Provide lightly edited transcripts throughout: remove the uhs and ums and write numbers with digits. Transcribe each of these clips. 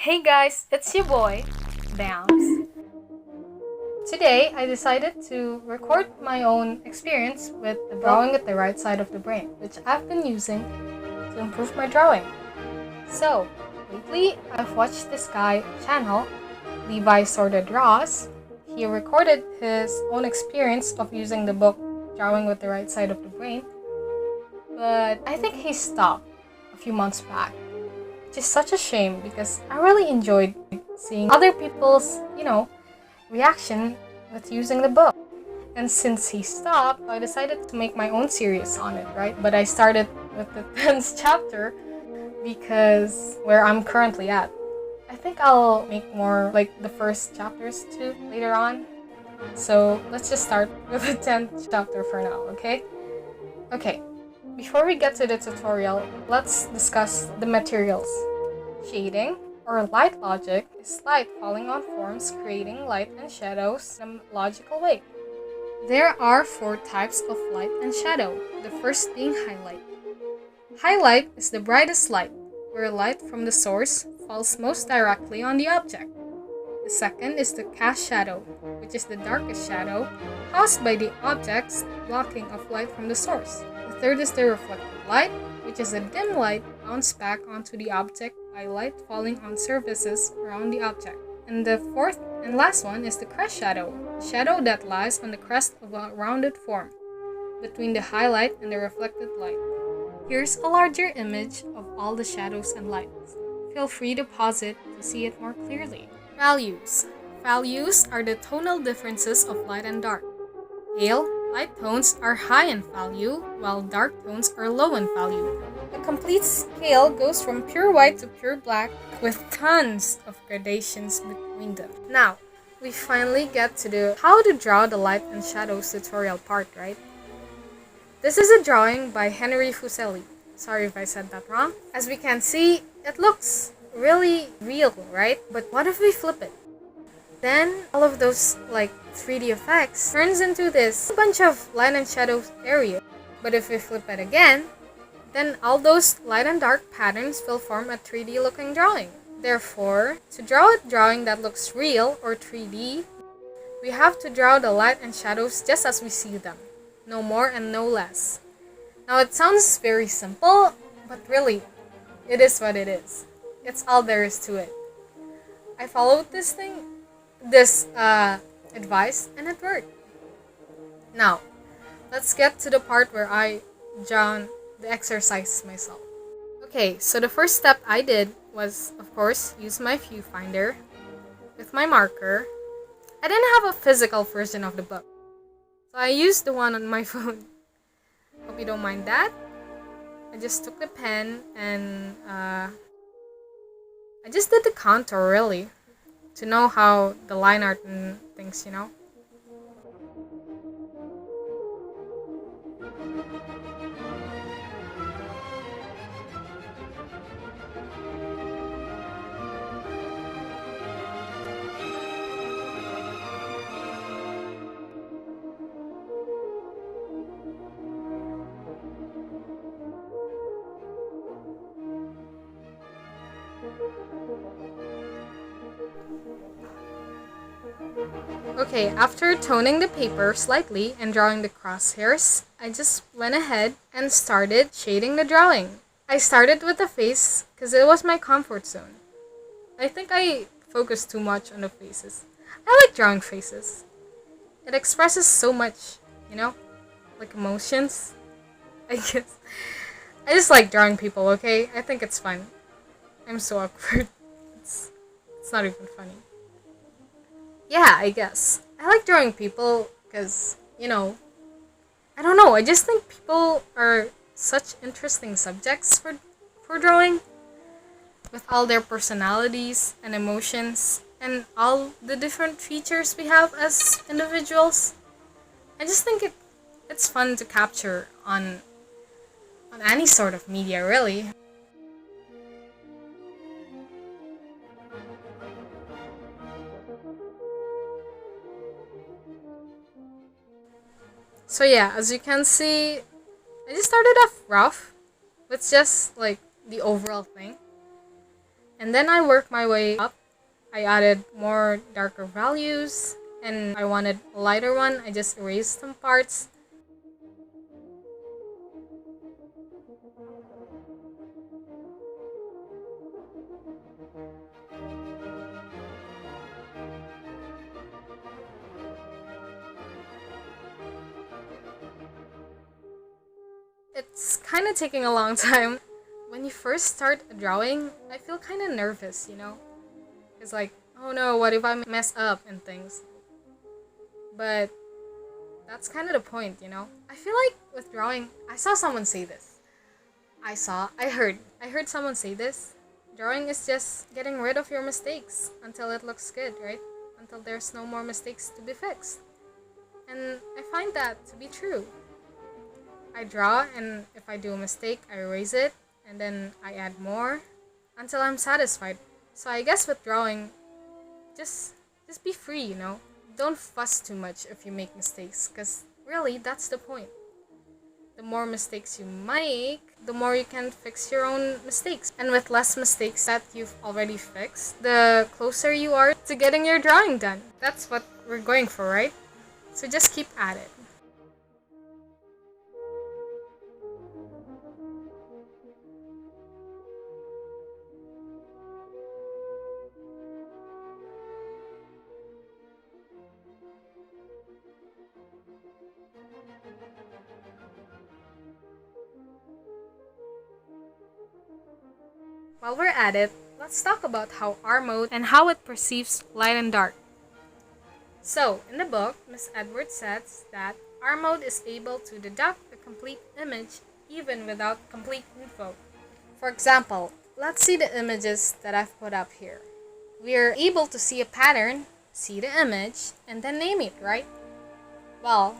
Hey guys, it's your boy, Bams. Today, I decided to record my own experience with the drawing at the right side of the brain, which I've been using to improve my drawing. So, lately, I've watched this guy channel, Levi Sorta Draws. He recorded his own experience of using the book Drawing with the Right Side of the Brain, but I think he stopped a few months back. Which is such a shame because I really enjoyed seeing other people's, reaction with using the book. And since he stopped, I decided to make my own series on it, right? But I started with the 10th chapter because where I'm currently at. I think I'll make more like the first chapters too later on. So let's just start with the 10th chapter for now, okay? Okay. Before we get to the tutorial, let's discuss the materials. Shading, or light logic, is light falling on forms creating light and shadows in a logical way. There are 4 types of light and shadow, the first being highlight. Highlight is the brightest light, where light from the source falls most directly on the object. The second is the cast shadow, which is the darkest shadow caused by the object's blocking of light from the source. The third is the reflected light, which is a dim light bounced back onto the object by light falling on surfaces around the object. And the fourth and last one is the crest shadow, a shadow that lies on the crest of a rounded form, between the highlight and the reflected light. Here's a larger image of all the shadows and lights. Feel free to pause it to see it more clearly. Values. Values are the tonal differences of light and dark. Pale, light tones are high in value, while dark tones are low in value. A complete scale goes from pure white to pure black, with tons of gradations between them. Now, we finally get to the how to draw the light and shadows tutorial part, right? This is a drawing by Henry Fuseli. Sorry if I said that wrong. As we can see, it looks really real, right? But what if we flip it? Then all of those 3D effects turns into this bunch of light and shadow area. But if we flip it again, then all those light and dark patterns will form a 3D looking drawing. Therefore, to draw a drawing that looks real or 3D, we have to draw the light and shadows just as we see them. No more and no less. Now it sounds very simple, but really, it is what it is. It's all there is to it. I followed this advice, and it worked. Now, let's get to the part where I draw the exercise myself. Okay, so the first step I did was, of course, use my viewfinder with my marker. I didn't have a physical version of the book, so I used the one on my phone. Hope you don't mind that. I just took the pen and I just did the contour really to know how the line art and things, Okay, after toning the paper slightly and drawing the crosshairs, I just went ahead and started shading the drawing. I started with the face because it was my comfort zone. I think I focused too much on the faces. I like drawing faces. It expresses so much, like emotions. I guess. I just like drawing people, okay? I think it's fun. I'm so awkward. It's not even funny. Yeah, I guess. I like drawing people because, I don't know, I just think people are such interesting subjects for drawing. With all their personalities and emotions and all the different features we have as individuals. I just think it's fun to capture on any sort of media, really. So yeah, as you can see, I just started off rough with just the overall thing. And then I worked my way up. I added more darker values, and I wanted a lighter one. I just erased some parts. It's kind of taking a long time. When you first start a drawing, I feel kind of nervous, you know? It's like, oh no, what if I mess up and things? But that's kind of the point, you know? I feel like with drawing, I saw someone say this. I heard someone say this. Drawing is just getting rid of your mistakes until it looks good, right? Until there's no more mistakes to be fixed. And I find that to be true. I draw, and if I do a mistake, I erase it, and then I add more until I'm satisfied. So I guess with drawing, just be free, you know? Don't fuss too much if you make mistakes, because really, that's the point. The more mistakes you make, the more you can fix your own mistakes. And with less mistakes that you've already fixed, the closer you are to getting your drawing done. That's what we're going for, right? So just keep at it. While we're at it, let's talk about how R mode and how it perceives light and dark. So, in the book, Miss Edwards says that R mode is able to deduct a complete image even without complete info. For example, let's see the images that I've put up here. We're able to see a pattern, see the image, and then name it, right? Well,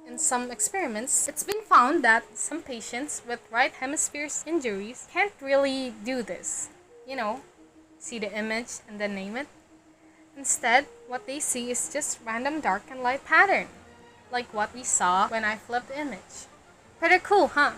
in some experiments, it's been found that some patients with right hemispheres injuries can't really do this. You know, see the image and then name it. Instead, what they see is just random dark and light pattern, like what we saw when I flipped the image. Pretty cool, huh?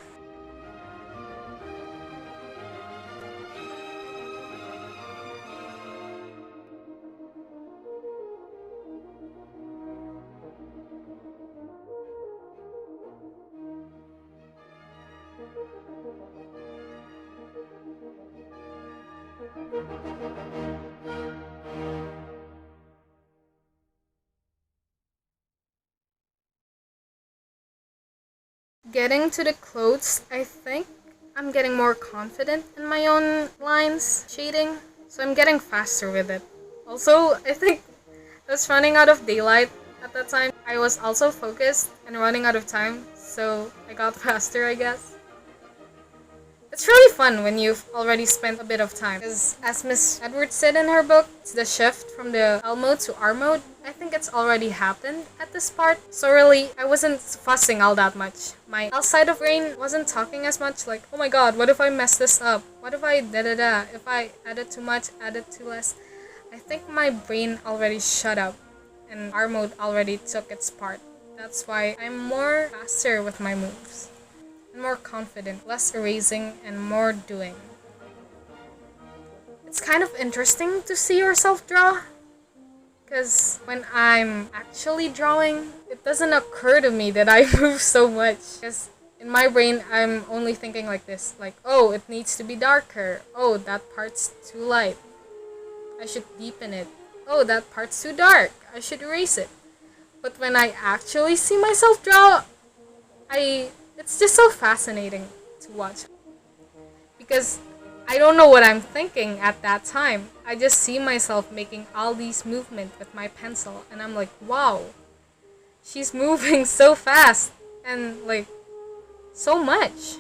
Getting to the clothes, I think I'm getting more confident in my own lines, shading, so I'm getting faster with it. Also, I think I was running out of daylight at that time. I was also focused and running out of time, so I got faster, I guess. It's really fun when you've already spent a bit of time, because as Miss Edwards said in her book, it's the shift from the L mode to R mode. I think it's already happened at this part, so really, I wasn't fussing all that much. My L side of brain wasn't talking as much, like, oh my god, what if I mess this up? What if I da-da-da? If I added too much, added too less? I think my brain already shut up, and R mode already took its part. That's why I'm more faster with my moves. And more confident, less erasing, and more doing. It's kind of interesting to see yourself draw, because when I'm actually drawing, it doesn't occur to me that I move so much. Because in my brain, I'm only thinking like this, like, oh, it needs to be darker. Oh, that part's too light. I should deepen it. Oh, that part's too dark. I should erase it. But when I actually see myself draw, it's just so fascinating to watch. Because I don't know what I'm thinking at that time. I just see myself making all these movements with my pencil, and I'm like, wow, she's moving so fast and like so much.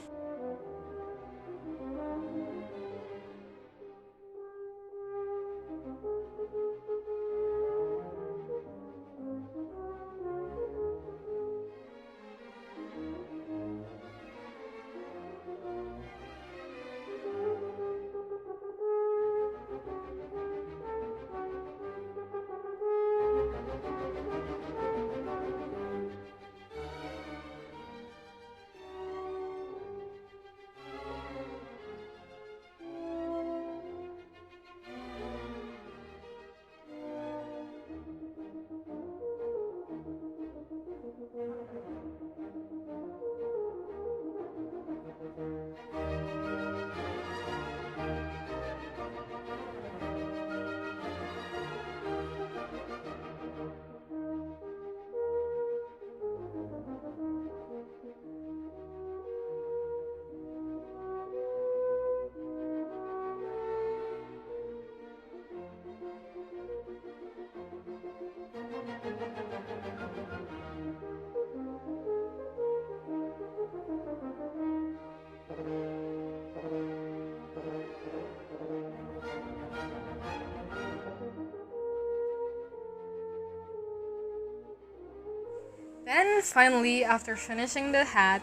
Then finally, after finishing the hat,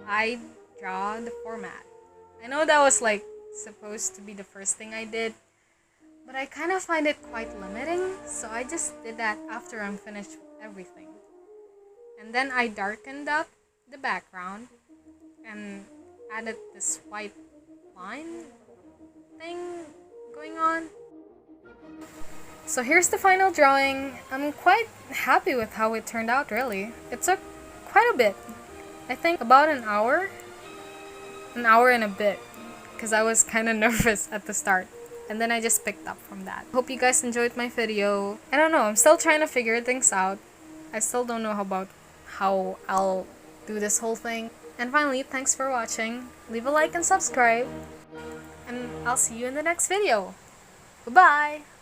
I draw the format. I know that was like supposed to be the first thing I did, but I kind of find it quite limiting, so I just did that after I'm finished with everything. And then I darkened up the background and added this white line thing going on. So here's the final drawing. I'm quite happy with how it turned out, really. It took quite a bit. I think about an hour and a bit, because I was kind of nervous at the start. And then I just picked up from that. Hope you guys enjoyed my video. I don't know, I'm still trying to figure things out. I still don't know about how I'll do this whole thing. And finally, thanks for watching. Leave a like and subscribe. And I'll see you in the next video. Bye-bye!